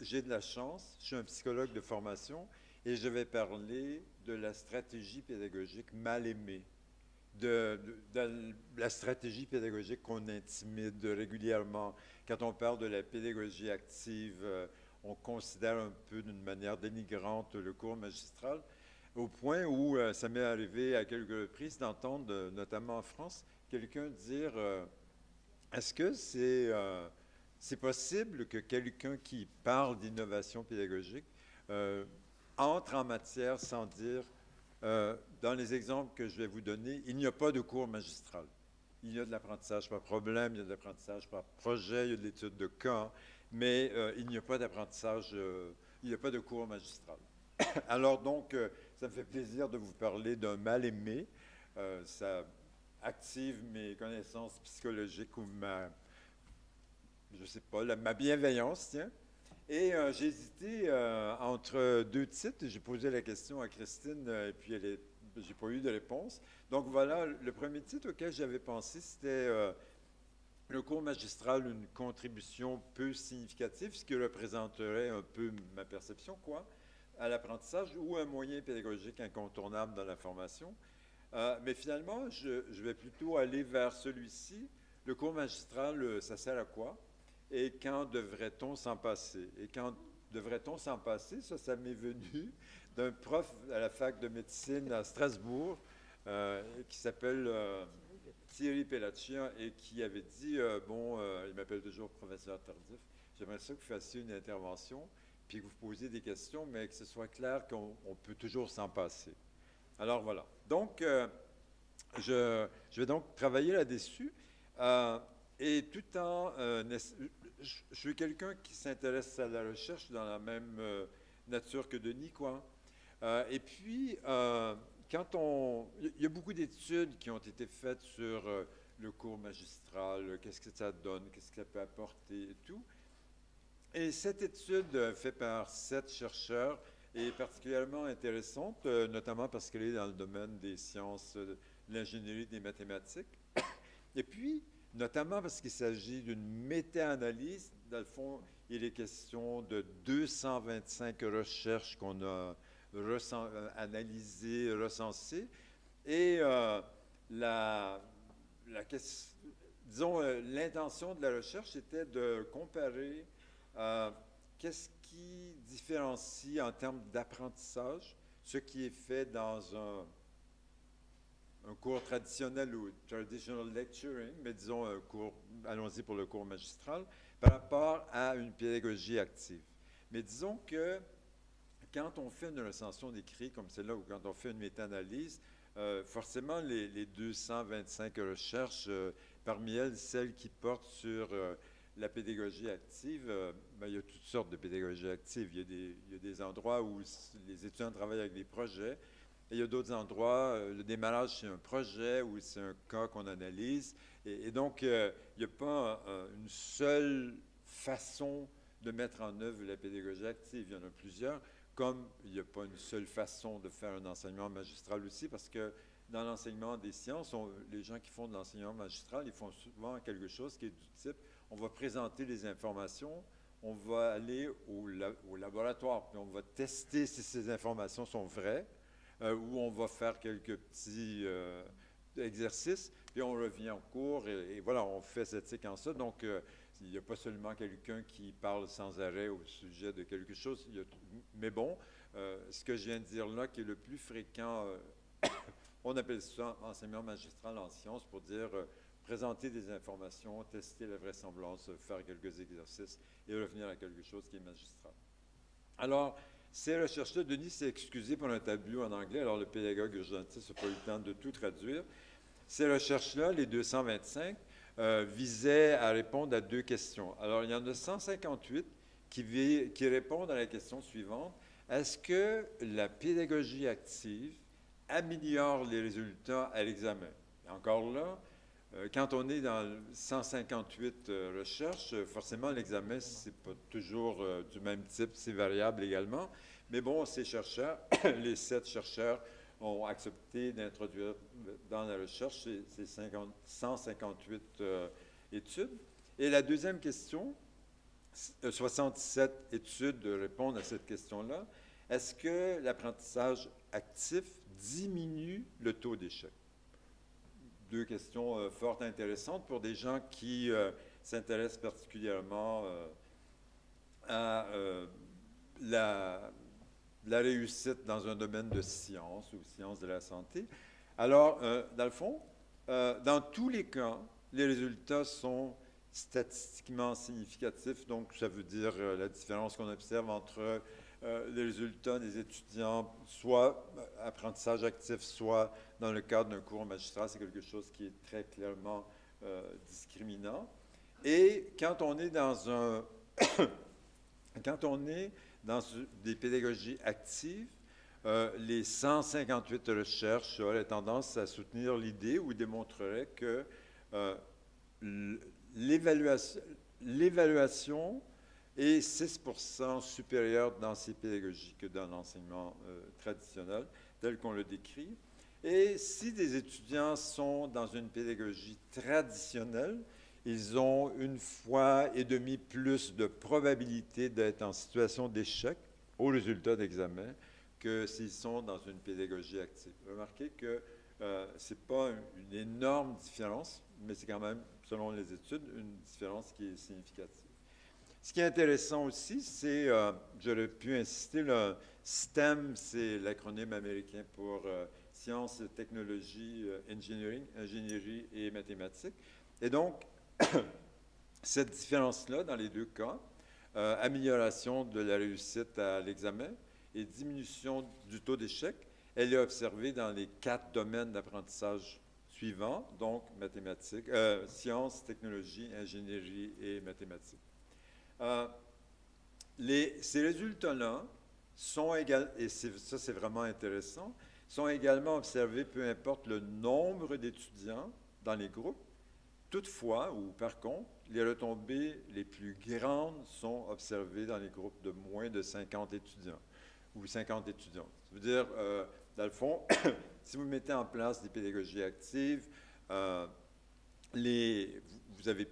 j'ai de la chance, je suis un psychologue de formation et je vais parler de la stratégie pédagogique mal aimée, de la stratégie pédagogique qu'on intimide régulièrement. Quand on parle de la pédagogie active, on considère un peu d'une manière dénigrante le cours magistral, au point où ça m'est arrivé à quelques reprises d'entendre, notamment en France, quelqu'un dire est-ce que c'est possible que quelqu'un qui parle d'innovation pédagogique euh, entre en matière sans dire, dans les exemples que je vais vous donner, il n'y a pas de cours magistral. Il y a de l'apprentissage par problème, il y a de l'apprentissage par projet, il y a de l'étude de cas, mais il n'y a pas d'apprentissage, il n'y a pas de cours magistral. Alors donc, ça me fait plaisir de vous parler d'un mal-aimé. Ça active mes connaissances psychologiques ou je sais pas, ma bienveillance, tiens. Et j'ai hésité entre deux titres. J'ai posé la question à Christine et puis j'ai pas eu de réponse. Donc voilà, le premier titre auquel j'avais pensé, c'était le cours magistral, une contribution peu significative, ce qui représenterait un peu ma perception, quoi, à l'apprentissage ou un moyen pédagogique incontournable dans la formation. Mais finalement, je vais plutôt aller vers celui-ci. Le cours magistral, ça sert à quoi? Et quand devrait-on s'en passer? Et quand devrait-on s'en passer? Ça m'est venu d'un prof à la fac de médecine à Strasbourg qui s'appelle Thierry Pellaccia et qui avait dit, il m'appelle toujours professeur tardif, j'aimerais ça que vous fassiez une intervention, puis que vous posiez des questions, mais que ce soit clair qu'on peut toujours s'en passer. Alors voilà. Donc, je vais donc travailler là-dessus. Euh, et tout en... je suis quelqu'un qui s'intéresse à la recherche dans la même nature que Denis, quoi. Et puis, il y a beaucoup d'études qui ont été faites sur le cours magistral, qu'est-ce que ça donne, qu'est-ce que ça peut apporter et tout. Et cette étude faite par 7 chercheurs est particulièrement intéressante, notamment parce qu'elle est dans le domaine des sciences, de l'ingénierie, des mathématiques. Et puis, notamment parce qu'il s'agit d'une méta-analyse. Dans le fond, il est question de 225 recherches qu'on a analysées, recensées. Et disons, l'intention de la recherche était de comparer qu'est-ce qui différencie en termes d'apprentissage ce qui est fait dans un cours traditionnel ou traditional lecturing, mais disons un cours, allons-y pour le cours magistral, par rapport à une pédagogie active. Mais disons que quand on fait une recension d'écrit comme celle-là ou quand on fait une méta-analyse, forcément les 225 recherches, parmi elles, celles qui portent sur la pédagogie active, il y a toutes sortes de pédagogie active. Il y a des endroits où les étudiants travaillent avec des projets. Et il y a d'autres endroits, le démarrage, c'est un projet ou c'est un cas qu'on analyse. Et donc, il n'y a pas une seule façon de mettre en œuvre la pédagogie active. Il y en a plusieurs, comme il n'y a pas une seule façon de faire un enseignement magistral aussi, parce que dans l'enseignement des sciences, les gens qui font de l'enseignement magistral, ils font souvent quelque chose qui est du type, on va présenter les informations, on va aller au laboratoire, puis on va tester si ces informations sont vraies, où on va faire quelques petits exercices, puis on revient en cours, et voilà, on fait cette séquence-là. Donc, il n'y a pas seulement quelqu'un qui parle sans arrêt au sujet de quelque chose, mais bon, ce que je viens de dire là, qui est le plus fréquent, on appelle ça enseignement magistral en sciences pour dire présenter des informations, tester la vraisemblance, faire quelques exercices et revenir à quelque chose qui est magistral. Alors, ces recherches-là, Denis s'est excusé pour un tableau en anglais, alors le pédagogue urgentiste n'a pas eu le temps de tout traduire. Ces recherches-là, les 225, visaient à répondre à 2 questions. Alors, il y en a 158 qui répondent à la question suivante. Est-ce que la pédagogie active améliore les résultats à l'examen? Et encore là, quand on est dans 158 recherches, forcément, l'examen, c'est pas toujours du même type, c'est variable également. Mais bon, ces chercheurs, les 7 chercheurs, ont accepté d'introduire dans la recherche ces 158 études. Et la deuxième question, 67 études répondent à cette question-là. Est-ce que l'apprentissage actif diminue le taux d'échec? Deux questions fort intéressantes pour des gens qui s'intéressent particulièrement à la réussite dans un domaine de science ou sciences de la santé. Alors, dans le fond, dans tous les cas, les résultats sont statistiquement significatifs, donc ça veut dire la différence qu'on observe entre les résultats des étudiants, soit apprentissage actif, soit dans le cadre d'un cours magistral, c'est quelque chose qui est très clairement discriminant. Et quand on est dans des pédagogies actives, les 158 recherches auraient tendance à soutenir l'idée ou démontreraient que l'évaluation est 6% supérieure dans ces pédagogies que dans l'enseignement traditionnel, tel qu'on le décrit. Et si des étudiants sont dans une pédagogie traditionnelle, ils ont 1,5 fois plus de probabilité d'être en situation d'échec au résultat d'examen que s'ils sont dans une pédagogie active. Remarquez que ce n'est pas une énorme différence, mais c'est quand même, selon les études, une différence qui est significative. Ce qui est intéressant aussi, c'est, j'aurais pu insister, le STEM, c'est l'acronyme américain pour sciences, technologies, ingénierie et mathématiques. Et donc, cette différence-là, dans les deux cas, amélioration de la réussite à l'examen et diminution du taux d'échec, elle est observée dans les 4 domaines d'apprentissage suivants, donc mathématiques, sciences, technologies, ingénierie et mathématiques. Ces résultats-là sont également, et ça c'est vraiment intéressant, sont également observés peu importe le nombre d'étudiants dans les groupes. Toutefois, ou par contre, les retombées les plus grandes sont observées dans les groupes de moins de 50 étudiants ou 50 étudiants. Ça veut dire, dans le fond, si vous mettez en place des pédagogies actives, vous avez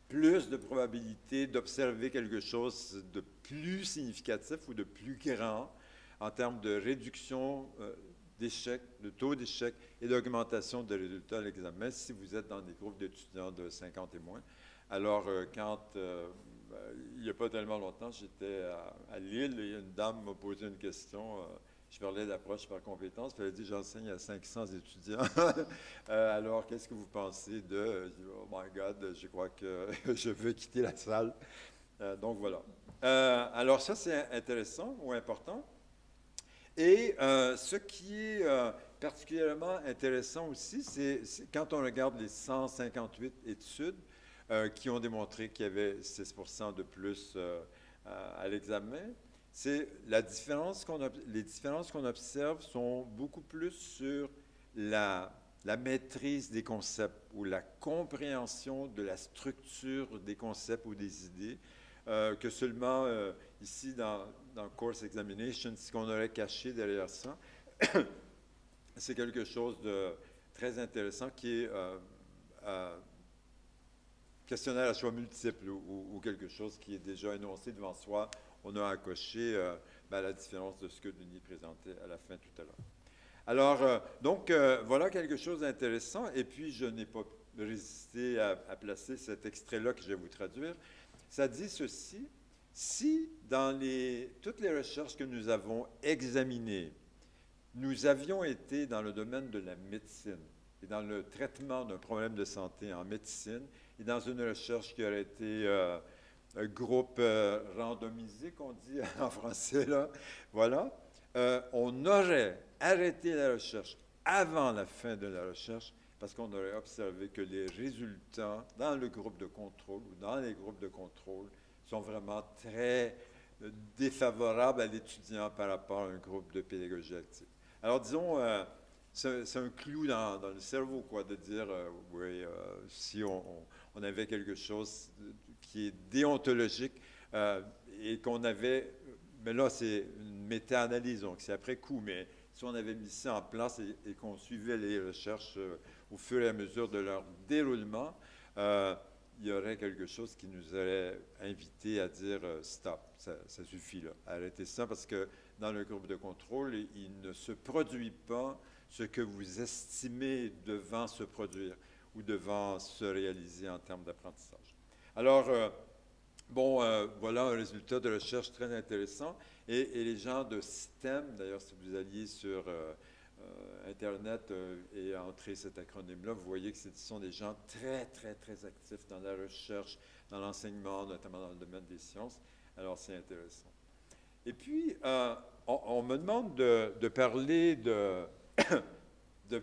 plus de probabilité d'observer quelque chose de plus significatif ou de plus grand en termes de réduction d'échec, de taux d'échec et d'augmentation des résultats à l'examen si vous êtes dans des groupes d'étudiants de 50 et moins. Alors, il n'y a pas tellement longtemps, j'étais à Lille et une dame m'a posé une question. Je parlais d'approche par compétence. Elle a dit, j'enseigne à 500 étudiants. Alors, qu'est-ce que vous pensez de... Je dis, oh my God, je crois que je veux quitter la salle. Donc, voilà. Alors, ça, c'est intéressant ou important. Et ce qui est particulièrement intéressant aussi, c'est quand on regarde les 158 études qui ont démontré qu'il y avait 6% de plus à l'examen, c'est les différences qu'on observe sont beaucoup plus sur la maîtrise des concepts ou la compréhension de la structure des concepts ou des idées que seulement ici dans Course Examination, ce qu'on aurait caché derrière ça, c'est quelque chose de très intéressant qui est questionnaire à choix multiples ou quelque chose qui est déjà énoncé devant soi. On a à cocher la différence de ce que Denis présentait à la fin tout à l'heure. Alors, donc, voilà quelque chose d'intéressant. Et puis, je n'ai pas résisté à placer cet extrait-là que je vais vous traduire. Ça dit ceci. Si, dans toutes les recherches que nous avons examinées, nous avions été dans le domaine de la médecine et dans le traitement d'un problème de santé en médecine et dans une recherche qui aurait été un groupe randomisé, qu'on dit en français, là, voilà, on aurait arrêté la recherche avant la fin de la recherche parce qu'on aurait observé que les résultats dans le groupe de contrôle ou dans les groupes de contrôle sont vraiment très défavorables à l'étudiant par rapport à un groupe de pédagogie active. Alors, disons, c'est un clou dans le cerveau, quoi, de dire, oui, si on avait quelque chose qui est déontologique et qu'on avait, mais là, c'est une méta-analyse, donc c'est après coup, mais si on avait mis ça en place et qu'on suivait les recherches au fur et à mesure de leur déroulement, il y aurait quelque chose qui nous aurait invité à dire stop, ça suffit là, arrêtez ça parce que dans le groupe de contrôle, il ne se produit pas ce que vous estimez devant se produire ou devant se réaliser en termes d'apprentissage. Alors, voilà un résultat de recherche très intéressant. Et les gens de STEM, d'ailleurs, si vous alliez sur Internet et entrer cet acronyme-là, vous voyez que ce sont des gens très, très, très actifs dans la recherche, dans l'enseignement, notamment dans le domaine des sciences. Alors, c'est intéressant. Et puis, on me demande de parler de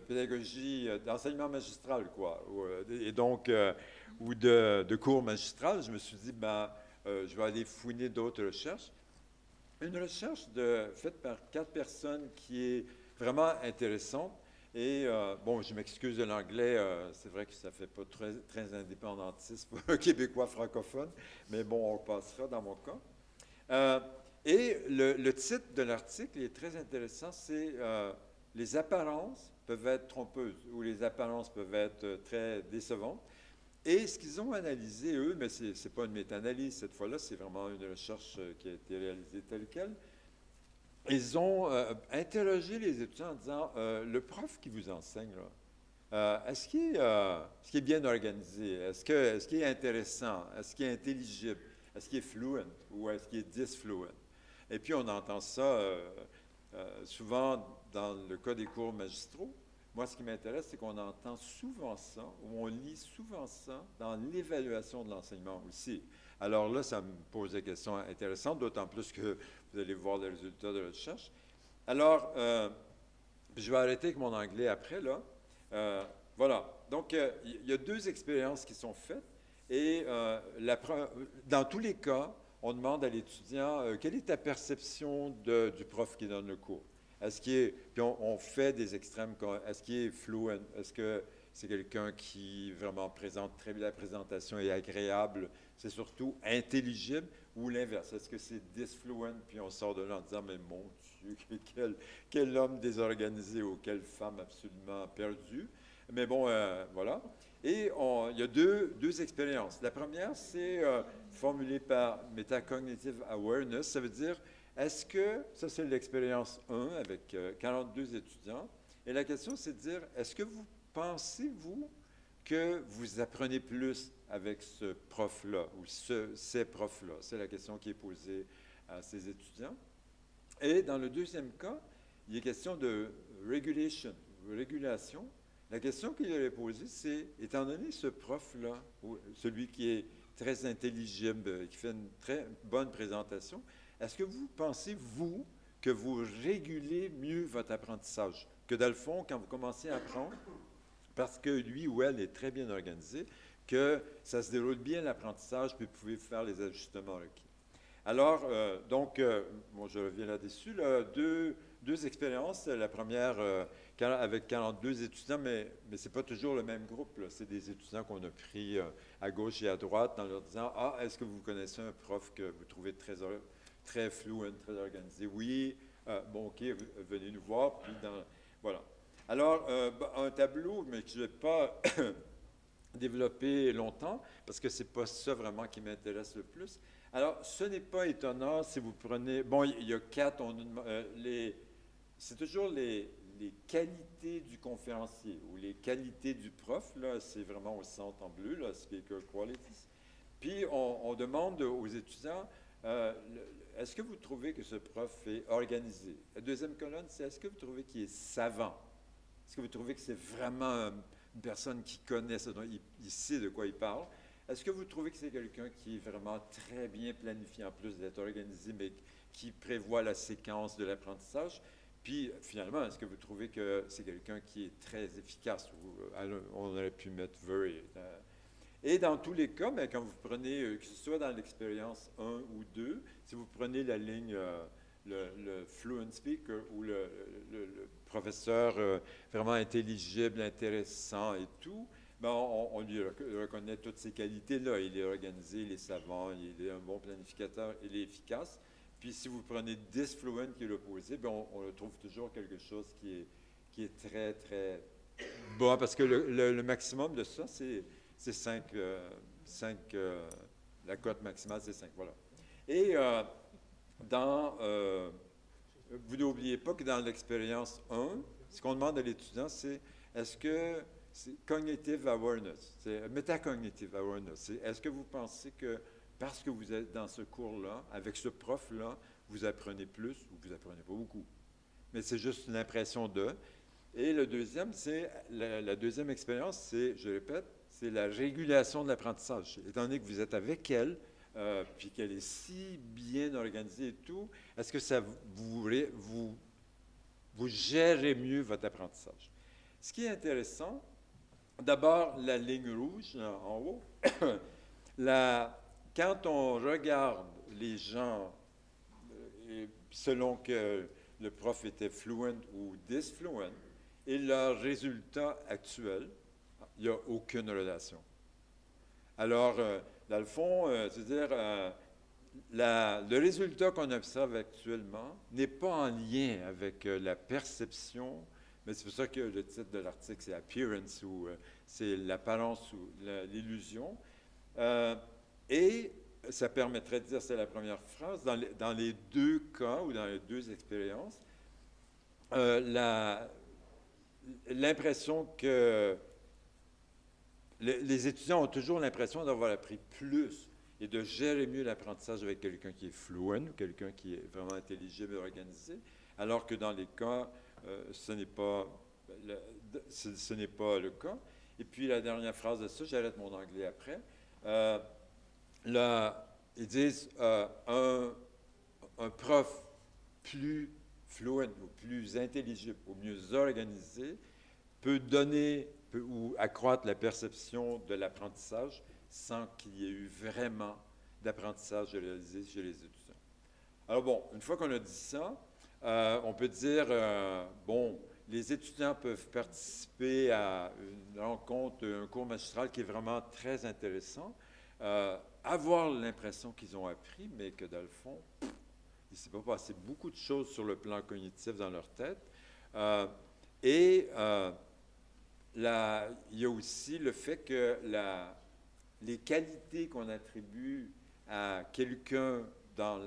pédagogie, d'enseignement magistral, quoi. Et donc, ou de cours magistral. Je me suis dit, je vais aller fouiner d'autres recherches. Une recherche faite par 4 personnes qui est vraiment intéressante. Et je m'excuse de l'anglais, c'est vrai que ça ne fait pas très, très indépendantiste pour un Québécois francophone, mais bon, on passera dans mon cas. Et le titre de l'article est très intéressant, c'est les apparences peuvent être trompeuses ou les apparences peuvent être très décevantes. Et ce qu'ils ont analysé, eux, mais ce n'est pas une méta-analyse cette fois-là, c'est vraiment une recherche qui a été réalisée telle quelle, ils ont interrogé les étudiants en disant le prof qui vous enseigne, là, est-ce qu'il est bien organisé? Est-ce qu'il est intéressant? Est-ce qu'il est intelligible? Est-ce qu'il est fluent ou est-ce qu'il est disfluent? Et puis on entend ça souvent dans le cas des cours magistraux. Moi, ce qui m'intéresse, c'est qu'on entend souvent ça, ou on lit souvent ça dans l'évaluation de l'enseignement aussi. Alors là, ça me pose des questions intéressantes, d'autant plus que vous allez voir les résultats de la recherche. Alors, je vais arrêter avec mon anglais après, là. Voilà. Donc, il y a 2 expériences qui sont faites. Et dans tous les cas, on demande à l'étudiant quelle est ta perception du prof qui donne le cours. Puis on fait des extrêmes, est-ce qu'il est fluent? Est-ce que c'est quelqu'un qui vraiment présente très bien, la présentation est agréable, c'est surtout intelligible, ou l'inverse? Est-ce que c'est disfluent, puis on sort de là en disant, mais mon Dieu, quel homme désorganisé ou quelle femme absolument perdue. Mais bon, voilà. Et il y a deux expériences. La première, c'est formulée par Metacognitive Awareness, ça veut dire ça c'est l'expérience 1 avec 42 étudiants, et la question c'est de dire, est-ce que vous pensez, vous, que vous apprenez plus avec ce prof-là ou ces profs-là? C'est la question qui est posée à ces étudiants. Et dans le deuxième cas, il est question de régulation. La question qu'il avait posée, c'est, étant donné ce prof-là, celui qui est très intelligible, qui fait une très bonne présentation, est-ce que vous pensez, vous, que vous régulez mieux votre apprentissage? Que dans le fond, quand vous commencez à apprendre, parce que lui ou elle est très bien organisé, que ça se déroule bien l'apprentissage, puis vous pouvez faire les ajustements requis. Alors, je reviens là-dessus, deux expériences. La première avec 42 étudiants, mais ce n'est pas toujours le même groupe. C'est des étudiants qu'on a pris à gauche et à droite en leur disant « Ah, est-ce que vous connaissez un prof que vous trouvez très fluent, très organisé? » Oui, OK, venez nous voir. Puis voilà. Alors, un tableau, mais que je ne vais pas développer longtemps, parce que ce n'est pas ça vraiment qui m'intéresse le plus. Alors, ce n'est pas étonnant si vous prenez... Bon, il y a 4, c'est toujours les qualités du conférencier ou les qualités du prof, là, c'est vraiment au centre en bleu, là, Speaker Qualities. Puis, on demande aux étudiants, est-ce que vous trouvez que ce prof est organisé? La deuxième colonne, c'est est-ce que vous trouvez qu'il est savant? Est-ce que vous trouvez que c'est vraiment une personne qui connaît ça, il sait de quoi il parle? Est-ce que vous trouvez que c'est quelqu'un qui est vraiment très bien planifié, en plus d'être organisé, mais qui prévoit la séquence de l'apprentissage? Puis, finalement, est-ce que vous trouvez que c'est quelqu'un qui est très efficace? On aurait pu mettre very. Et dans tous les cas, quand vous prenez, que ce soit dans l'expérience 1 ou 2, si vous prenez la ligne, le fluent speaker ou le professeur vraiment intelligible, intéressant et tout, on lui reconnaît toutes ces qualités-là. Il est organisé, il est savant, il est un bon planificateur, il est efficace. Puis si vous prenez disfluent qui est l'opposé, on trouve toujours quelque chose qui est très, très bas, parce que le maximum de ça, c'est 5 la cote maximale, c'est 5, voilà. Et vous n'oubliez pas que dans l'expérience 1, ce qu'on demande à l'étudiant, c'est est-ce que c'est cognitive awareness, c'est metacognitive awareness, c'est est-ce que vous pensez que parce que vous êtes dans ce cours-là, avec ce prof-là, vous apprenez plus ou vous apprenez pas beaucoup. Mais c'est juste une impression de. Et le deuxième, c'est la deuxième expérience, c'est, je répète, c'est la régulation de l'apprentissage. Étant donné que vous êtes avec elle, puis qu'elle est si bien organisée et tout, est-ce que ça vous gérez mieux votre apprentissage? Ce qui est intéressant, d'abord, la ligne rouge en haut, quand on regarde les gens, selon que le prof était fluent ou disfluent, et leurs résultats actuels, il n'y a aucune relation. Alors, dans le fond, c'est-à-dire, le résultat qu'on observe actuellement n'est pas en lien avec la perception, mais c'est pour ça que le titre de l'article, c'est Appearance, ou c'est l'apparence ou l'illusion. Et ça permettrait de dire, c'est la première phrase, dans les deux cas ou dans les deux expériences, l'impression que les étudiants ont toujours l'impression d'avoir appris plus et de gérer mieux l'apprentissage avec quelqu'un qui est fluent ou quelqu'un qui est vraiment intelligible et organisé, alors que dans les cas, ce n'est pas le cas. Et puis la dernière phrase de ça, j'arrête mon anglais après. Ils disent un prof plus fluent ou plus intelligible ou mieux organisé peut donner ou accroître la perception de l'apprentissage sans qu'il y ait eu vraiment d'apprentissage réalisé chez les étudiants. Alors bon, une fois qu'on a dit ça, on peut dire, bon, les étudiants peuvent participer à une rencontre, un cours magistral qui est vraiment très intéressant, avoir l'impression qu'ils ont appris, mais que dans le fond, il ne s'est pas passé beaucoup de choses sur le plan cognitif dans leur tête. Il y a aussi le fait que les qualités qu'on attribue à quelqu'un dans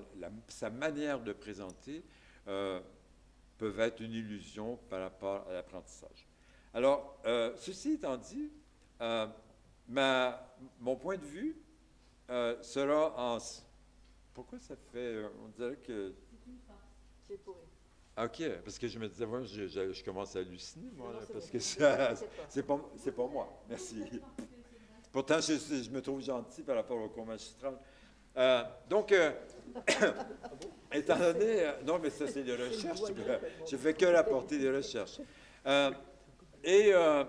sa manière de présenter peuvent être une illusion par rapport à l'apprentissage. Alors, ceci étant dit, mon point de vue sera en... Pourquoi ça fait... on dirait que... C'est une farce. C'est pour rire. OK, parce que je me disais, moi, je commence à halluciner, moi, Non, là, c'est parce bon. que c'est pas moi. Merci. Pourtant, je me trouve gentil par rapport au cours magistral. Donc, étant donné... non, mais ça, c'est des recherches. Je ne fais que rapporter des recherches. Je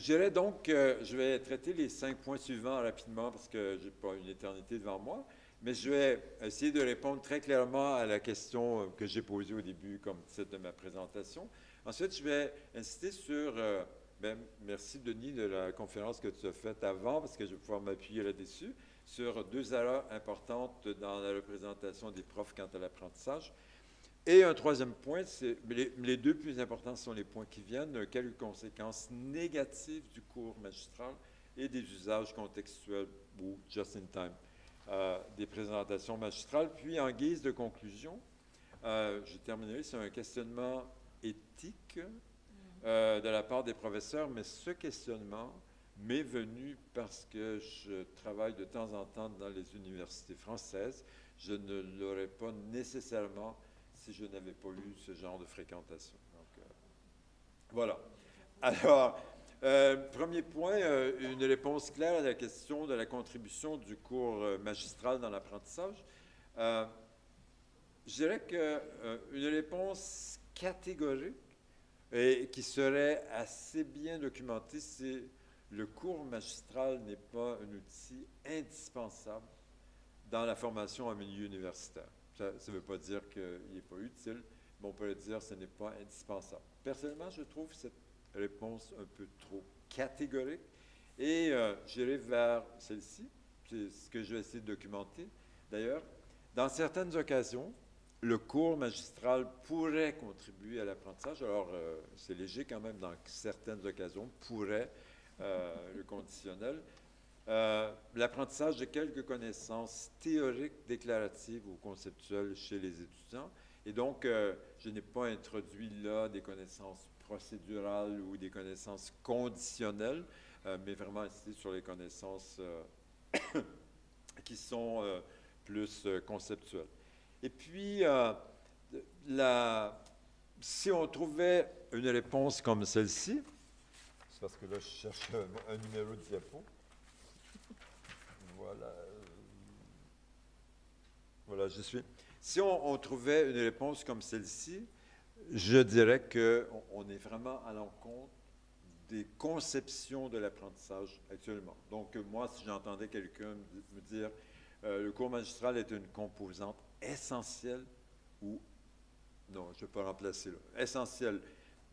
dirais donc que je vais traiter les 5 points suivants rapidement parce que je n'ai pas une éternité devant moi, mais je vais essayer de répondre très clairement à la question que j'ai posée au début comme titre de ma présentation. Ensuite, je vais insister sur... merci Denis de la conférence que tu as faite avant parce que je vais pouvoir m'appuyer là-dessus, sur 2 erreurs importantes dans la représentation des profs quant à l'apprentissage. Et un troisième point, les 2 plus importants sont les points qui viennent, quelles conséquences négatives du cours magistral et des usages contextuels ou just-in-time des présentations magistrales. Puis, en guise de conclusion, je terminerai sur un questionnement éthique de la part des professeurs, mais ce questionnement m'est venu parce que je travaille de temps en temps dans les universités françaises. Je ne l'aurais pas nécessairement si je n'avais pas eu ce genre de fréquentation. Donc, voilà. Alors, premier point, une réponse claire à la question de la contribution du cours magistral dans l'apprentissage. Je dirais qu'une réponse catégorique et qui serait assez bien documentée, c'est le cours magistral n'est pas un outil indispensable dans la formation en milieu universitaire. Ça ne veut pas dire qu'il n'est pas utile, mais on peut le dire que ce n'est pas indispensable. Personnellement, je trouve cette réponse un peu trop catégorique et j'irai vers celle-ci. C'est ce que je vais essayer de documenter. D'ailleurs, dans certaines occasions, le cours magistral pourrait contribuer à l'apprentissage. Alors, c'est léger quand même, dans certaines occasions, pourrait, le conditionnel. l'apprentissage de quelques connaissances théoriques, déclaratives ou conceptuelles chez les étudiants. Et donc, je n'ai pas introduit là des connaissances procédurales ou des connaissances conditionnelles, mais vraiment insisté sur les connaissances qui sont plus conceptuelles. Et puis, si on trouvait une réponse comme celle-ci, c'est parce que là, je cherche un numéro de diapo. Voilà. Voilà, j'y suis. Si on trouvait une réponse comme celle-ci, je dirais qu'on est vraiment à l'encontre des conceptions de l'apprentissage actuellement. Donc, moi, si j'entendais quelqu'un me dire le cours magistral est une composante essentielle ou, non, je ne vais pas remplacer là, essentielle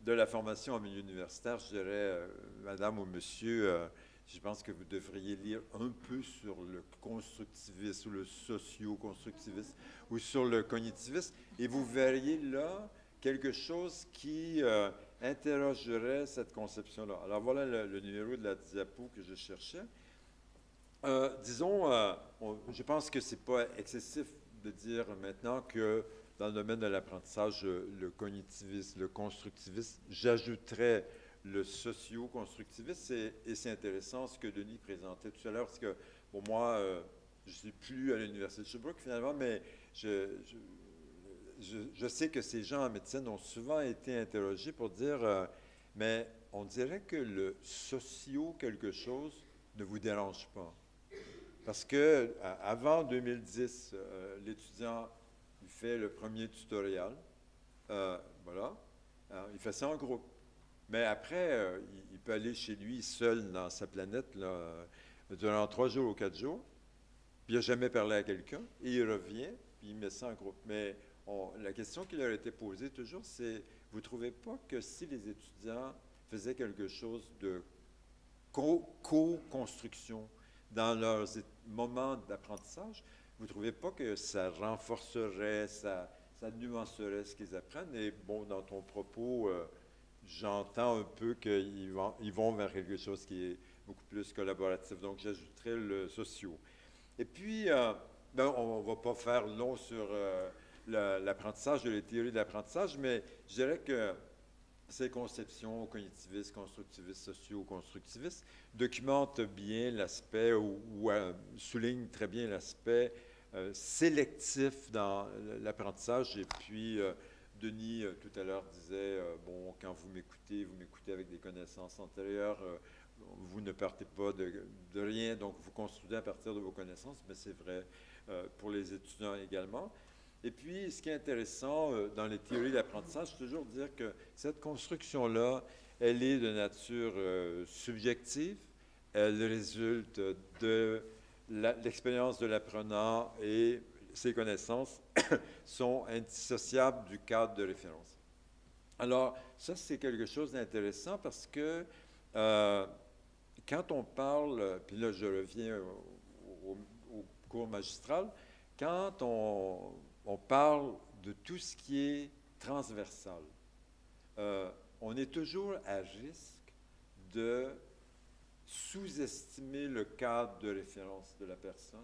de la formation en milieu universitaire, je dirais, madame ou monsieur, je pense que vous devriez lire un peu sur le constructivisme ou le socio-constructivisme ou sur le cognitivisme et vous verriez là quelque chose qui interrogerait cette conception-là. Alors voilà le numéro de la diapo que je cherchais. Disons, je pense que ce n'est pas excessif de dire maintenant que dans le domaine de l'apprentissage, le cognitivisme, le constructivisme, j'ajouterais le socio-constructivisme, et c'est intéressant ce que Denis présentait tout à l'heure, parce que pour moi, je ne suis plus à l'Université de Sherbrooke finalement, mais je sais que ces gens en médecine ont souvent été interrogés pour dire, mais on dirait que le socio quelque chose ne vous dérange pas. Parce que avant 2010, l'étudiant il fait le premier tutoriel, voilà, il fait ça en groupe. Mais après, il peut aller chez lui seul dans sa planète là, durant 3 jours ou 4 jours, puis il n'a jamais parlé à quelqu'un, et il revient, puis il met ça en groupe. Mais la question qui leur a été posée toujours, c'est, vous ne trouvez pas que si les étudiants faisaient quelque chose de co-construction dans leurs moments d'apprentissage, vous ne trouvez pas que ça renforcerait, ça nuancerait ce qu'ils apprennent? Et bon, dans ton propos, j'entends un peu qu'ils vont vers quelque chose qui est beaucoup plus collaboratif. Donc, j'ajouterais le socio. Et puis, on ne va pas faire long sur l'apprentissage, les théories de l'apprentissage, mais je dirais que ces conceptions cognitivistes, constructivistes, socio-constructivistes documentent bien l'aspect ou soulignent très bien l'aspect sélectif dans l'apprentissage. Et puis, Denis, tout à l'heure, disait, bon, quand vous m'écoutez avec des connaissances antérieures, vous ne partez pas de rien, donc vous construisez à partir de vos connaissances, mais c'est vrai pour les étudiants également. Et puis, ce qui est intéressant dans les théories d'apprentissage, c'est toujours dire que cette construction-là, elle est de nature subjective, elle résulte de l'expérience de l'apprenant et ses connaissances sont indissociables du cadre de référence. Alors, ça, c'est quelque chose d'intéressant parce que quand on parle, puis là, je reviens au cours magistral, quand on parle de tout ce qui est transversal, on est toujours à risque de sous-estimer le cadre de référence de la personne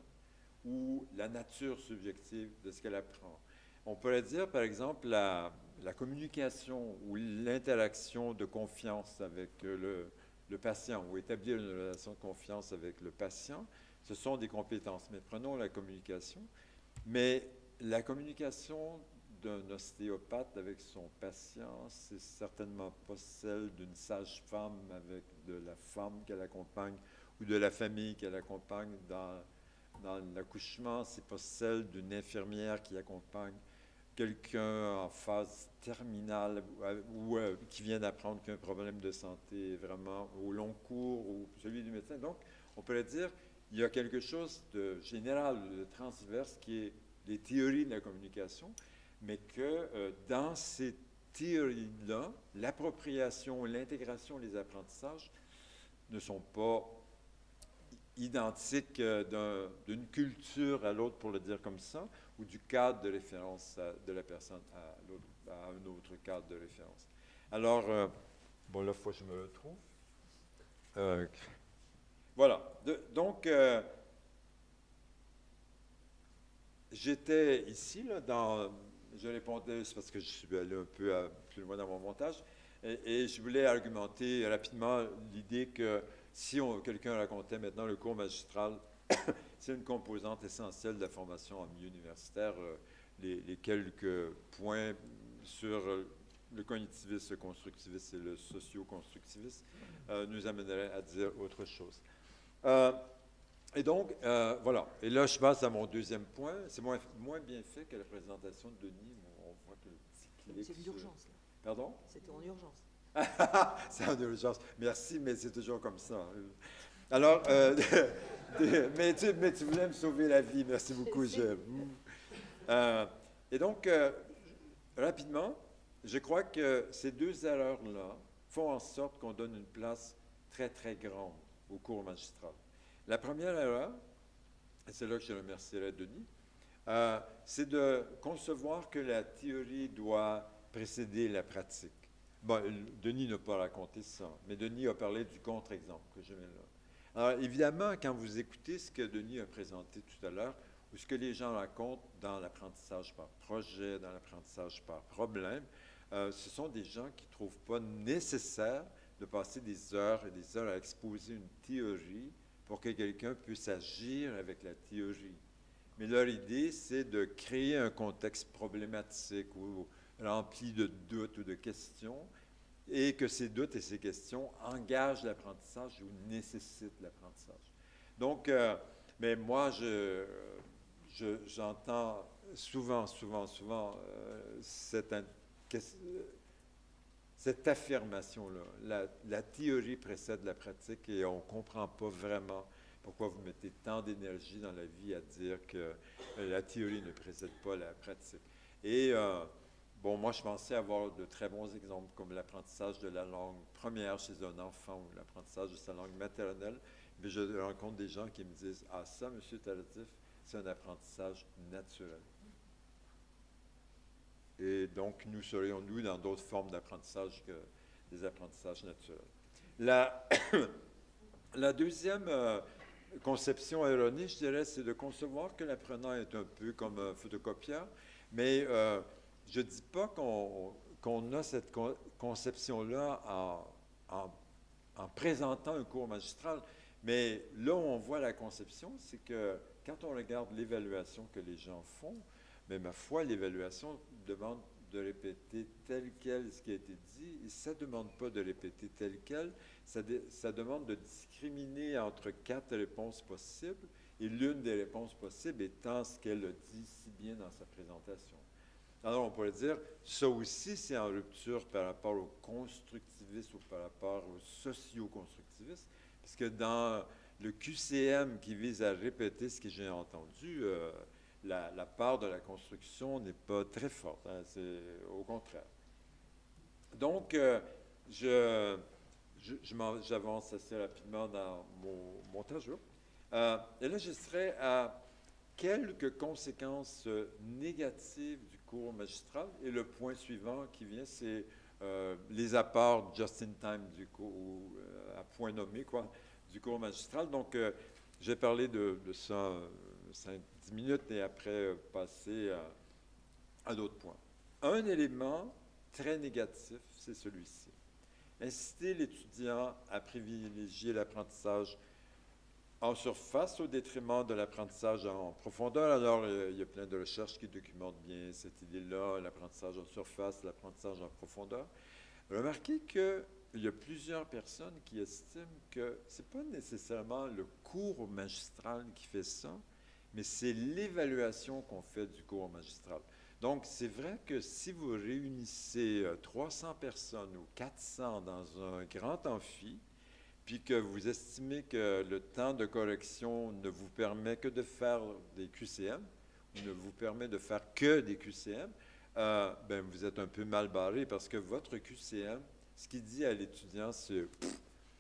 ou la nature subjective de ce qu'elle apprend. On pourrait dire, par exemple, la communication ou l'interaction de confiance avec le patient ou établir une relation de confiance avec le patient, ce sont des compétences. Mais prenons la communication. Mais la communication d'un ostéopathe avec son patient, c'est certainement pas celle d'une sage-femme avec de la femme qu'elle accompagne ou de la famille qu'elle accompagne dans l'accouchement. C'est pas celle d'une infirmière qui accompagne quelqu'un en phase terminale ou qui vient d'apprendre qu'un problème de santé vraiment au long cours ou celui du médecin. Donc, on pourrait dire il y a quelque chose de général, de transverse qui est les théories de la communication, mais que dans ces théories-là, l'appropriation, l'intégration, les apprentissages ne sont pas identiques d'une culture à l'autre, pour le dire comme ça, ou du cadre de référence de la personne à un autre cadre de référence. Alors, bon, là, il faut que je me retrouve. Voilà. Donc, j'étais ici, là, je répondais, c'est parce que je suis allé un peu plus loin dans mon montage, et je voulais argumenter rapidement l'idée que si quelqu'un racontait maintenant le cours magistral, c'est une composante essentielle de la formation en milieu universitaire. Les quelques points sur le cognitivisme, le constructivisme et le socio-constructivisme nous amèneraient à dire autre chose. Et donc, voilà. Et là, je passe à mon deuxième point. C'est moins bien fait que la présentation de Denis. On voit que le petit clic. C'est une urgence. Là. Pardon? C'était en urgence. C'est en urgence. Merci, mais c'est toujours comme ça. Alors, mais tu voulais me sauver la vie. Merci beaucoup. Et donc, rapidement, je crois que ces deux erreurs-là font en sorte qu'on donne une place très, très grande au cours magistral. La première erreur, et c'est là que je remercierai Denis, c'est de concevoir que la théorie doit précéder la pratique. Bon, Denis n'a pas raconté ça, mais Denis a parlé du contre-exemple que je mets là. Alors, évidemment, quand vous écoutez ce que Denis a présenté tout à l'heure, ou ce que les gens racontent dans l'apprentissage par projet, dans l'apprentissage par problème, ce sont des gens qui ne trouvent pas nécessaire de passer des heures et des heures à exposer une théorie pour que quelqu'un puisse agir avec la théorie. Mais leur idée, c'est de créer un contexte problématique ou rempli de doutes ou de questions, et que ces doutes et ces questions engagent l'apprentissage ou nécessitent l'apprentissage. Donc, mais moi, j'entends souvent cette affirmation-là. La théorie précède la pratique et on ne comprend pas vraiment pourquoi vous mettez tant d'énergie dans la vie à dire que la théorie ne précède pas la pratique. Et bon, moi, je pensais avoir de très bons exemples, comme l'apprentissage de la langue première chez un enfant ou l'apprentissage de sa langue maternelle. Mais je rencontre des gens qui me disent « Ah, ça, M. Tardif, c'est un apprentissage naturel. » Et donc, nous serions, nous, dans d'autres formes d'apprentissage que des apprentissages naturels. La deuxième conception erronée, je dirais, c'est de concevoir que l'apprenant est un peu comme un photocopieur, mais je ne dis pas qu'on a cette conception-là en présentant un cours magistral, mais là où on voit la conception, c'est que quand on regarde l'évaluation que les gens font, mais ma foi, l'évaluation demande de répéter tel quel ce qui a été dit, et ça ne demande pas de répéter tel quel, ça demande de discriminer entre 4 réponses possibles, et l'une des réponses possibles étant ce qu'elle a dit si bien dans sa présentation. Alors, on pourrait dire, ça aussi, c'est en rupture par rapport au constructivisme ou par rapport au socio-constructivisme, puisque dans le QCM qui vise à répéter ce que j'ai entendu, la part de la construction n'est pas très forte, hein, c'est au contraire. Donc, j'avance assez rapidement dans mon montage. Et là, je serai à quelques conséquences négatives du cours magistral. Et le point suivant qui vient, c'est les apports just-in-time du cours, à point nommé, quoi, du cours magistral. Donc, j'ai parlé de ça 5-10 minutes et après passer à d'autres points. Un élément très négatif, c'est celui-ci. Inciter l'étudiant à privilégier l'apprentissage en surface au détriment de l'apprentissage en profondeur. Alors, il y a plein de recherches qui documentent bien cette idée-là, l'apprentissage en surface, l'apprentissage en profondeur. Remarquez qu'il y a plusieurs personnes qui estiment que ce n'est pas nécessairement le cours magistral qui fait ça, mais c'est l'évaluation qu'on fait du cours magistral. Donc, c'est vrai que si vous réunissez 300 personnes ou 400 dans un grand amphi, puis que vous estimez que le temps de correction ne vous permet que de faire des QCM, ou ne vous permet de faire que des QCM, ben vous êtes un peu mal barré parce que votre QCM, ce qu'il dit à l'étudiant, c'est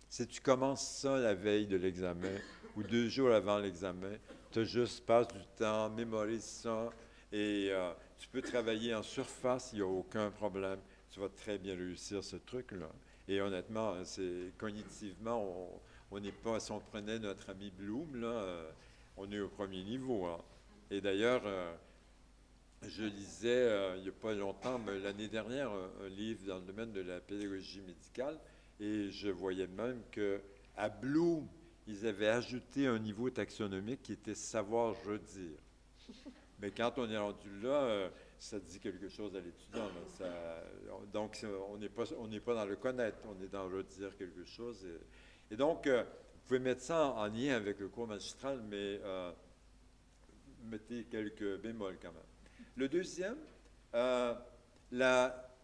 si tu commences ça la veille de l'examen ou 2 jours avant l'examen, tu juste passes du temps, mémorise ça et tu peux travailler en surface, il n'y a aucun problème. Tu vas très bien réussir ce truc-là. Et honnêtement, c'est cognitivement, on n'est pas, si on prenait notre ami Bloom, là, on est au premier niveau, hein. Et d'ailleurs, je lisais il n'y a pas longtemps, mais l'année dernière, un livre dans le domaine de la pédagogie médicale, et je voyais même que à Bloom, ils avaient ajouté un niveau taxonomique qui était savoir redire. Mais quand on est rendu là, ça dit quelque chose à l'étudiant, là. Donc, on n'est pas dans le connaître, on est dans redire quelque chose. Et donc, vous pouvez mettre ça en lien avec le cours magistral, mais mettez quelques bémols quand même. Le deuxième,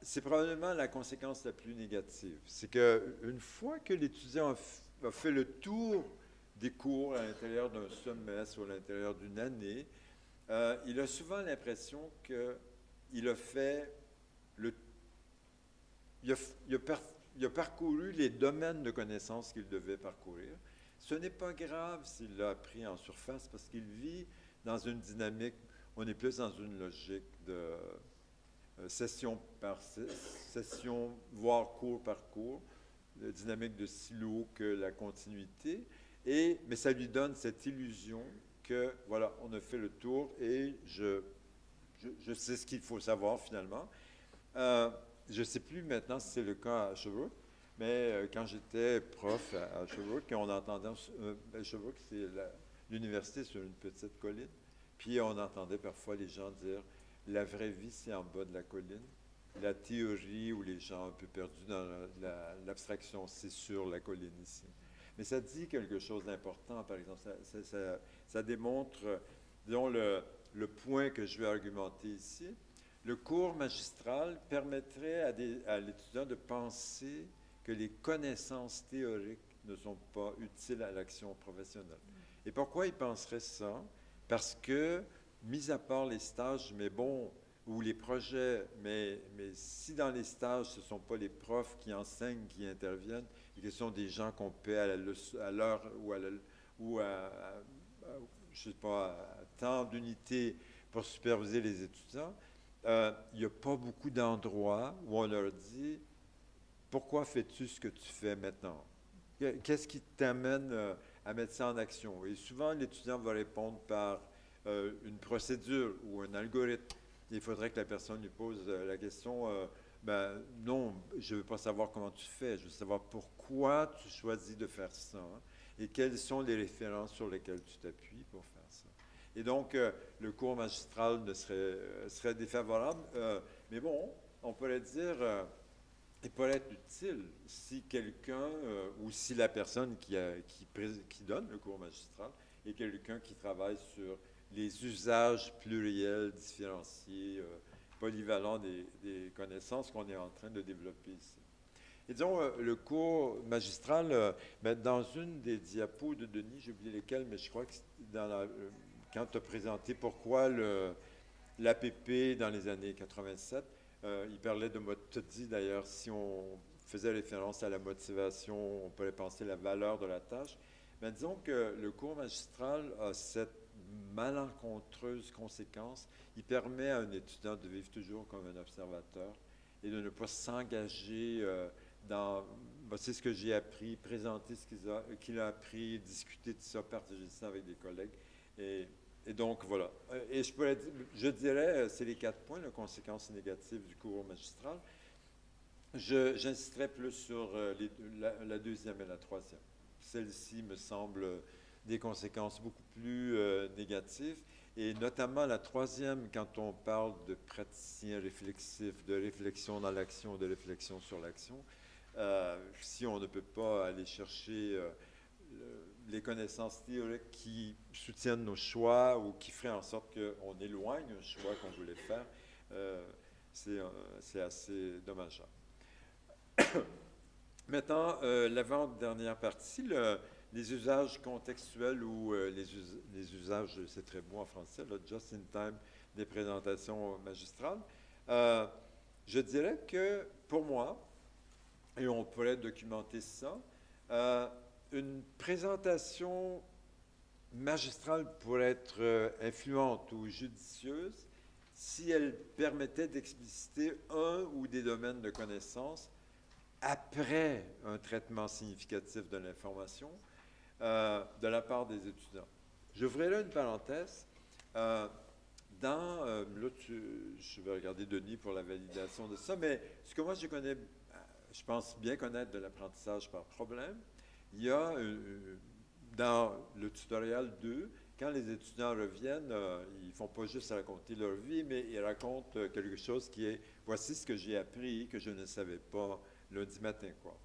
c'est probablement la conséquence la plus négative. C'est qu'une fois que l'étudiant a fait le tour des cours à l'intérieur d'un semestre ou à l'intérieur d'une année, il a souvent l'impression qu'il a fait il a parcouru les domaines de connaissances qu'il devait parcourir. Ce n'est pas grave s'il l'a appris en surface parce qu'il vit dans une dynamique, on est plus dans une logique de session par session, voire cours par cours, la dynamique de silo que la continuité, mais ça lui donne cette illusion que, voilà, on a fait le tour et je sais ce qu'il faut savoir finalement. Je ne sais plus maintenant si c'est le cas à Sherbrooke, mais quand j'étais prof à Sherbrooke, on entendait, Sherbrooke, c'est l'université sur une petite colline, puis on entendait parfois les gens dire « la vraie vie, c'est en bas de la colline ». La théorie où les gens un peu perdus dans l'abstraction, c'est sur la colline ici. Mais ça dit quelque chose d'important, par exemple. Ça démontre, disons, le point que je vais argumenter ici. Le cours magistral permettrait à l'étudiant de penser que les connaissances théoriques ne sont pas utiles à l'action professionnelle. Et pourquoi il penserait ça? Parce que, mis à part les stages, mais bon, ou les projets, mais si dans les stages, ce ne sont pas les profs qui enseignent, qui interviennent, et que ce sont des gens qu'on paie à l'heure ou je sais pas, à temps d'unité pour superviser les étudiants, il n'y a pas beaucoup d'endroits où on leur dit « Pourquoi fais-tu ce que tu fais maintenant? Qu'est-ce qui t'amène à mettre ça en action? » Et souvent, l'étudiant va répondre par une procédure ou un algorithme. Il faudrait que la personne lui pose la question ben, non, je ne veux pas savoir comment tu fais, je veux savoir pourquoi tu choisis de faire ça, hein, et quelles sont les références sur lesquelles tu t'appuies pour faire ça. Et donc, le cours magistral serait défavorable, mais bon, on pourrait dire, il pourrait être utile si quelqu'un, ou si la personne qui donne le cours magistral est quelqu'un qui travaille sur les usages pluriels, différenciés, polyvalents des connaissances qu'on est en train de développer ici. Et disons, le cours magistral, dans une des diapos de Denis, j'ai oublié lesquelles, mais je crois que quand tu as présenté pourquoi l'APP dans les années 87, il parlait de, tu as dit d'ailleurs, si on faisait référence à la motivation, on pourrait penser la valeur de la tâche. Mais disons que le cours magistral a cette malencontreuse conséquence. Il permet à un étudiant de vivre toujours comme un observateur et de ne pas s'engager dans, c'est ce que j'ai appris, présenter ce qu'il a appris, discuter de ça, partager ça avec des collègues. Et donc, voilà. Et je dirais, c'est les 4 points, les conséquences négatives du cours magistral. J'insisterai plus sur la deuxième et la troisième. Celle-ci me semble des conséquences beaucoup plus négatives, et notamment la troisième, quand on parle de praticien réflexif, de réflexion dans l'action, de réflexion sur l'action, si on ne peut pas aller chercher les connaissances théoriques qui soutiennent nos choix ou qui feraient en sorte qu'on éloigne un choix qu'on voulait faire, c'est assez dommageable. Maintenant, l'avant-dernière partie, les usages contextuels ou les usages, c'est très beau en français, le just-in-time des présentations magistrales. Je dirais que pour moi, et on pourrait documenter ça, une présentation magistrale pourrait être influente ou judicieuse si elle permettait d'expliciter un ou des domaines de connaissances après un traitement significatif de l'information de la part des étudiants. J'ouvrirai là une parenthèse. Je vais regarder Denis pour la validation de ça, mais ce que moi je pense bien connaître de l'apprentissage par problème, il y a dans le tutoriel 2, quand les étudiants reviennent, ils ne font pas juste raconter leur vie, mais ils racontent quelque chose qui est, voici ce que j'ai appris, que je ne savais pas lundi matin, quoi.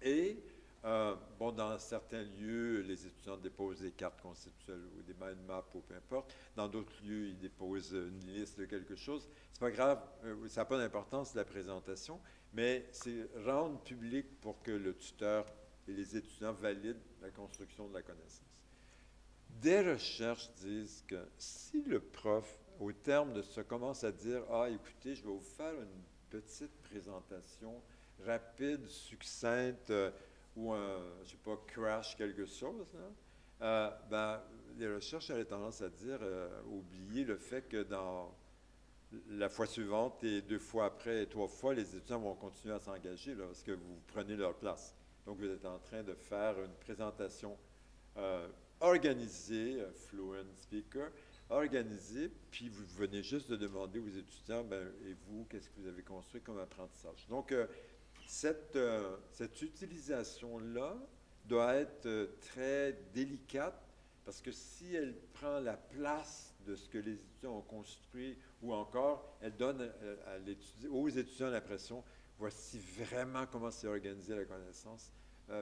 Et, dans certains lieux, les étudiants déposent des cartes conceptuelles ou des mind maps ou peu importe. Dans d'autres lieux, ils déposent une liste de quelque chose. C'est pas grave, ça n'a pas d'importance la présentation, mais c'est rendre public pour que le tuteur et les étudiants valident la construction de la connaissance. Des recherches disent que si le prof, au terme de ça, commence à dire « Ah, écoutez, je vais vous faire une petite présentation rapide, succincte, ou un, je ne sais pas, crash quelque chose, les recherches avaient tendance à dire oubliez le fait que dans la fois suivante et 2 fois après et 3 fois, les étudiants vont continuer à s'engager là, parce que vous prenez leur place. Donc, vous êtes en train de faire une présentation organisée, fluent speaker, organisée, puis vous venez juste de demander aux étudiants, et vous, qu'est-ce que vous avez construit comme apprentissage? Donc, cette utilisation-là doit être très délicate parce que si elle prend la place de ce que les étudiants ont construit ou encore elle donne aux étudiants l'impression, voici vraiment comment c'est organisé la connaissance,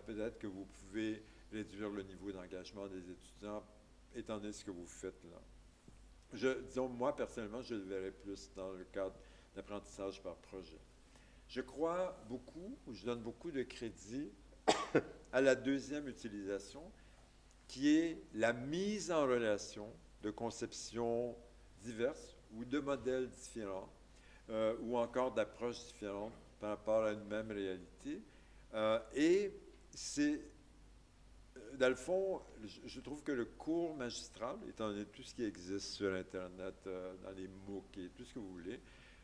peut-être que vous pouvez réduire le niveau d'engagement des étudiants étant donné ce que vous faites là. Disons, moi, personnellement, je le verrais plus dans le cadre d'apprentissage par projet. Je crois beaucoup, ou je donne beaucoup de crédit à la deuxième utilisation, qui est la mise en relation de conceptions diverses ou de modèles différents, ou encore d'approches différentes par rapport à une même réalité. Et c'est, dans le fond, je trouve que le cours magistral, étant donné tout ce qui existe sur Internet, dans les MOOC et tout ce que vous voulez,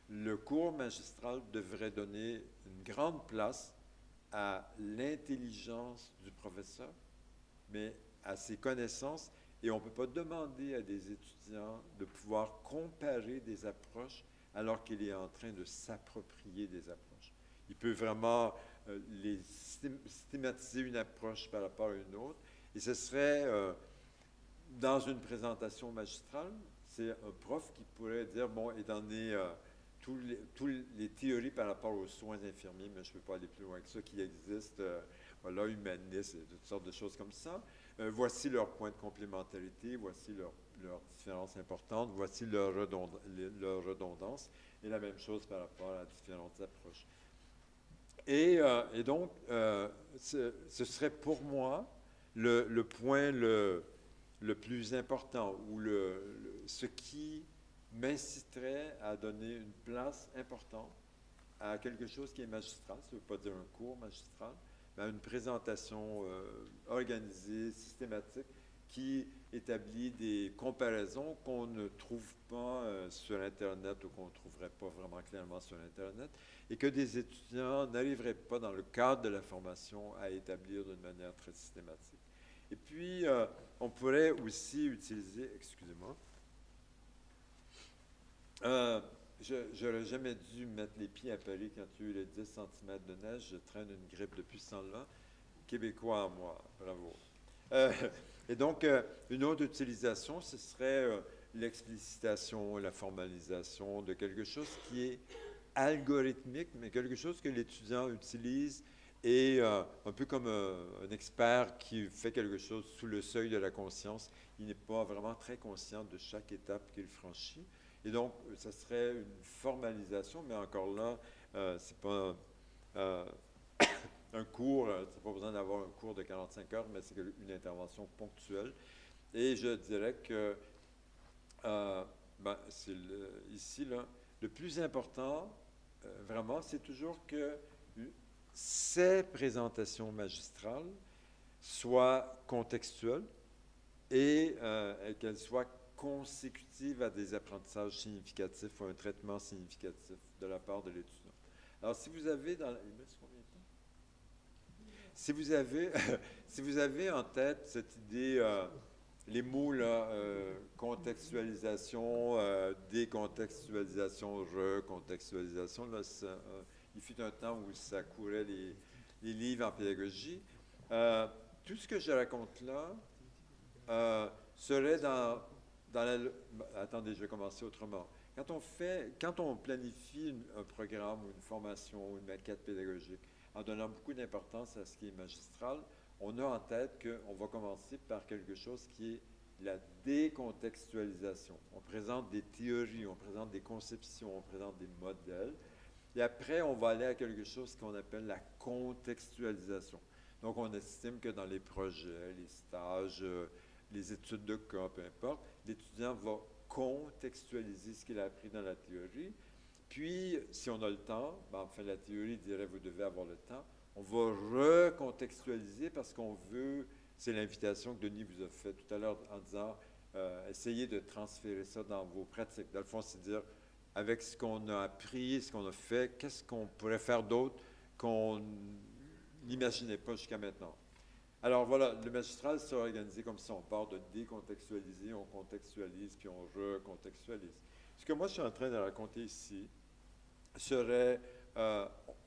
le cours magistral devrait donner une grande place à l'intelligence du professeur, mais à ses connaissances. Et on ne peut pas demander à des étudiants de pouvoir comparer des approches alors qu'il est en train de s'approprier des approches. Il peut vraiment systématiser une approche par rapport à une autre. Et ce serait, dans une présentation magistrale, c'est un prof qui pourrait dire, bon, étant donné toutes les théories par rapport aux soins infirmiers, mais je ne peux pas aller plus loin que ça, qui existent, voilà, humanistes et toutes sortes de choses comme ça. Voici leurs points de complémentarité, voici leurs différences importantes, voici leur redondance, et la même chose par rapport à différentes approches. Et donc, ce serait pour moi le point le plus important, ou ce qui m'inciterait à donner une place importante à quelque chose qui est magistral, ça ne veut pas dire un cours magistral, mais à une présentation organisée, systématique, qui établit des comparaisons qu'on ne trouve pas sur Internet ou qu'on ne trouverait pas vraiment clairement sur Internet, et que des étudiants n'arriveraient pas dans le cadre de la formation à établir d'une manière très systématique. Et puis, on pourrait aussi utiliser, excusez-moi, j'aurais jamais dû mettre les pieds à Paris quand il y a eu les 10 cm de neige. Je traîne une grippe depuis ce temps-là. Québécois à moi, bravo. Et donc, une autre utilisation, ce serait l'explicitation, la formalisation de quelque chose qui est algorithmique, mais quelque chose que l'étudiant utilise et un peu comme un expert qui fait quelque chose sous le seuil de la conscience. Il n'est pas vraiment très conscient de chaque étape qu'il franchit. Et donc, ça serait une formalisation, mais encore là, c'est pas un cours, c'est pas besoin d'avoir un cours de 45 heures, mais c'est une intervention ponctuelle. Et je dirais que, c'est ici, là, le plus important, vraiment, c'est toujours que ces présentations magistrales soient contextuelles et qu'elles soient consécutives à des apprentissages significatifs ou un traitement significatif de la part de l'étudiant. Alors, si vous avez dans... Il me reste combien de temps? Si vous avez, si vous avez en tête cette idée, les mots là, contextualisation, décontextualisation, recontextualisation, là, il fut un temps où ça courait les livres en pédagogie. Euh, Tout ce que je raconte là serait dans la... Attendez, je vais commencer autrement. Quand on planifie un programme ou une formation ou une maquette pédagogique, en donnant beaucoup d'importance à ce qui est magistral, on a en tête qu'on va commencer par quelque chose qui est la décontextualisation. On présente des théories, on présente des conceptions, on présente des modèles, et après, on va aller à quelque chose qu'on appelle la contextualisation. Donc, on estime que dans les projets, les stages, les études de cas, peu importe, l'étudiant va contextualiser ce qu'il a appris dans la théorie. Puis, si on a le temps, ben, enfin, la théorie dirait vous devez avoir le temps, on va recontextualiser parce qu'on veut, c'est l'invitation que Denis vous a faite tout à l'heure en disant essayez de transférer ça dans vos pratiques. Dans le fond, c'est dire avec ce qu'on a appris, ce qu'on a fait, qu'est-ce qu'on pourrait faire d'autre qu'on n'imaginait pas jusqu'à maintenant. Alors voilà, le magistral sera organisé comme ça. On part de décontextualiser, on contextualise, puis on recontextualise. Ce que moi je suis en train de raconter ici serait,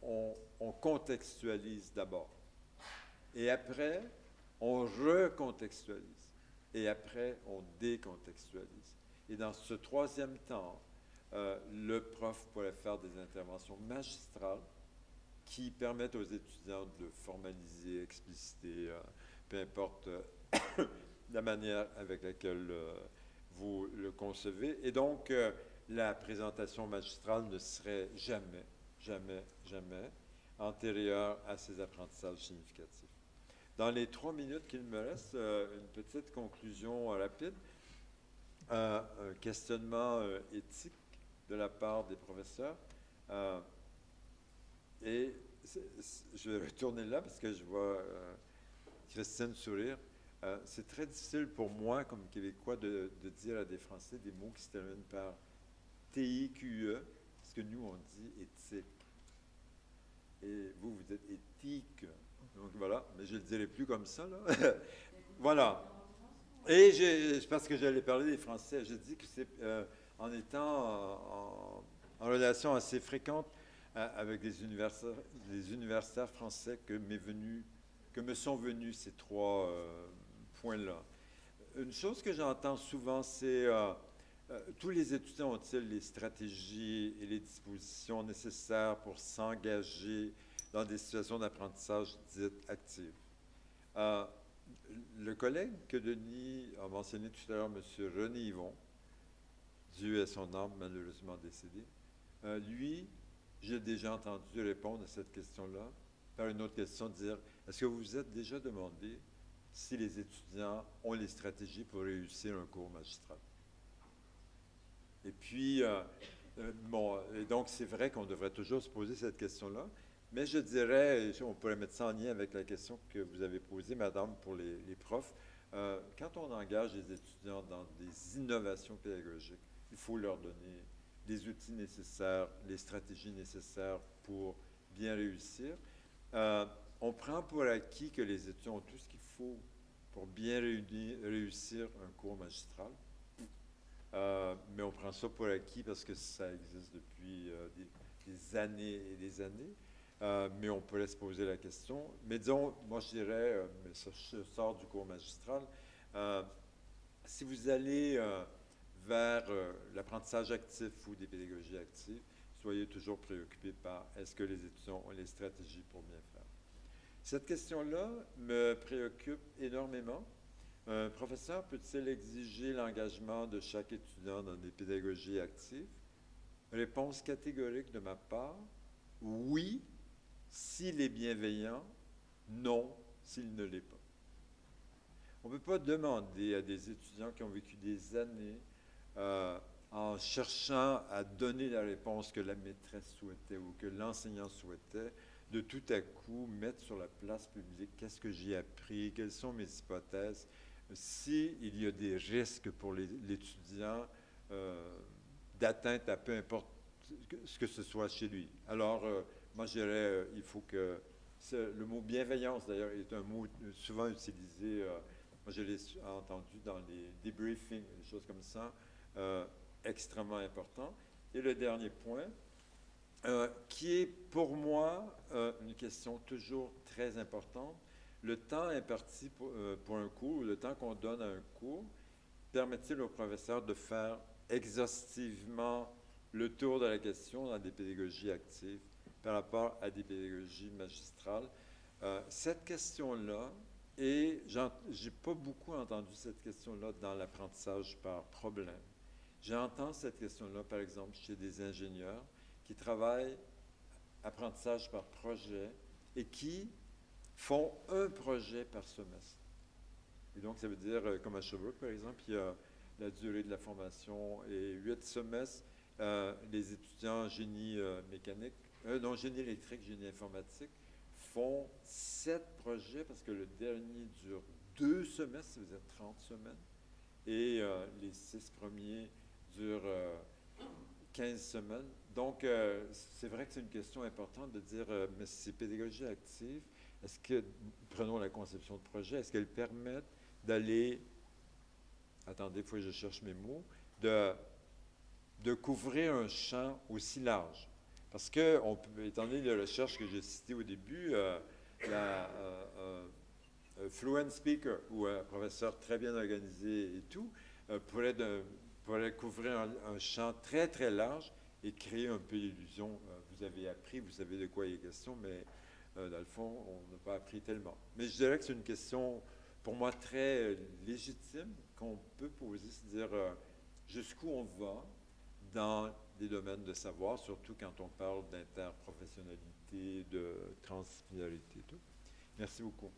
on contextualise d'abord. Et après, on recontextualise. Et après, on décontextualise. Et dans ce troisième temps, le prof pourrait faire des interventions magistrales qui permettent aux étudiants de formaliser, expliciter, peu importe la manière avec laquelle vous le concevez. Et donc, la présentation magistrale ne serait jamais, jamais, jamais antérieure à ces apprentissages significatifs. Dans les 3 minutes qu'il me reste, une petite conclusion rapide. Un questionnement éthique de la part des professeurs. Et je vais retourner là parce que je vois Christine sourire. C'est très difficile pour moi, comme Québécois, de dire à des Français des mots qui se terminent par TIQE, parce que nous, on dit éthique. Et vous, vous dites éthique. Donc voilà, mais je ne le dirai plus comme ça, là. Voilà. Et parce que j'allais parler des Français, je dis que c'est en étant en relation assez fréquente avec des universitaires français que me sont venus ces 3 points-là. Une chose que j'entends souvent, c'est tous les étudiants ont-ils les stratégies et les dispositions nécessaires pour s'engager dans des situations d'apprentissage dites actives? Le collègue que Denis a mentionné tout à l'heure, M. René Yvon, Dieu ait son âme malheureusement décédé, lui, j'ai déjà entendu répondre à cette question-là par une autre question, dire est-ce que vous vous êtes déjà demandé si les étudiants ont les stratégies pour réussir un cours magistral? Et puis, et donc c'est vrai qu'on devrait toujours se poser cette question-là, mais je dirais, on pourrait mettre ça en lien avec la question que vous avez posée, Madame, pour les profs. Quand on engage les étudiants dans des innovations pédagogiques, il faut leur donner les outils nécessaires, les stratégies nécessaires pour bien réussir. On prend pour acquis que les étudiants ont tout ce qu'il faut pour bien réussir un cours magistral, mais on prend ça pour acquis parce que ça existe depuis des années et des années. Mais on pourrait se poser la question. Mais disons, moi je dirais, mais ça je sors du cours magistral, si vous allez vers l'apprentissage actif ou des pédagogies actives, soyez toujours préoccupés par est-ce que les étudiants ont les stratégies pour bien faire. Cette question-là me préoccupe énormément. Un professeur peut-il exiger l'engagement de chaque étudiant dans des pédagogies actives? Réponse catégorique de ma part, oui, s'il est bienveillant, non, s'il ne l'est pas. On ne peut pas demander à des étudiants qui ont vécu des années en cherchant à donner la réponse que la maîtresse souhaitait ou que l'enseignant souhaitait, de tout à coup mettre sur la place publique qu'est-ce que j'ai appris, quelles sont mes hypothèses, s'il y a des risques pour l'étudiant d'atteinte à peu importe ce que ce soit chez lui. Alors, moi, je dirais, il faut que Le mot bienveillance, d'ailleurs, est un mot souvent utilisé. Moi, je l'ai entendu dans les debriefings, des choses comme ça, extrêmement important. Et le dernier point, qui est pour moi une question toujours très importante. Le temps imparti pour un cours, ou le temps qu'on donne à un cours, permet-il au professeur de faire exhaustivement le tour de la question dans des pédagogies actives par rapport à des pédagogies magistrales? Cette question-là, et j'ai pas beaucoup entendu cette question-là dans l'apprentissage par problème. J'entends cette question-là, par exemple, chez des ingénieurs qui travaillent apprentissage par projet et qui font un projet par semestre. Et donc, ça veut dire, comme à Sherbrooke, par exemple, il y a la durée de la formation et 8 semestres. Les étudiants en génie mécanique, non, génie électrique, génie informatique, font 7 projets parce que le dernier dure 2 semestres, ça veut dire 30 semaines. Et les 6 premiers durent 15 semaines. Donc, c'est vrai que c'est une question importante de dire, mais ces pédagogies actives, est-ce que, prenons la conception de projet, est-ce qu'elles permettent d'aller, attendez, il faut que je cherche mes mots, de couvrir un champ aussi large? Parce que, étant donné les recherches que j'ai citées au début, fluent speaker ou un professeur très bien organisé et tout, pourrait couvrir un champ très, très large et créer un peu l'illusion. Vous avez appris, vous savez de quoi il est question, mais dans le fond, on n'a pas appris tellement. Mais je dirais que c'est une question, pour moi, très légitime qu'on peut poser, c'est-à-dire jusqu'où on va dans des domaines de savoir, surtout quand on parle d'interprofessionnalité, de transdisciplinarité et tout. Merci beaucoup.